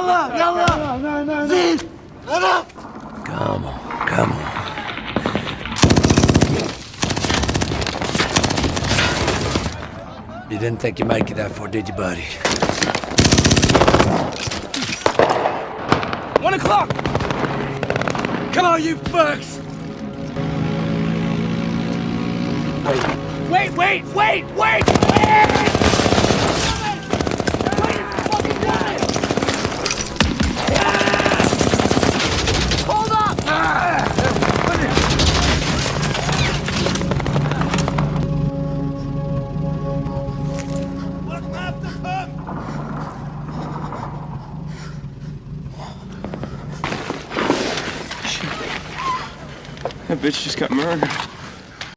يلا يلا زيد يلا. Come on, come on. You didn't think you might get that far, did you, buddy? 1 o'clock. Come on, you fucks. Wait. Wait! Hold up! That bitch just got murdered.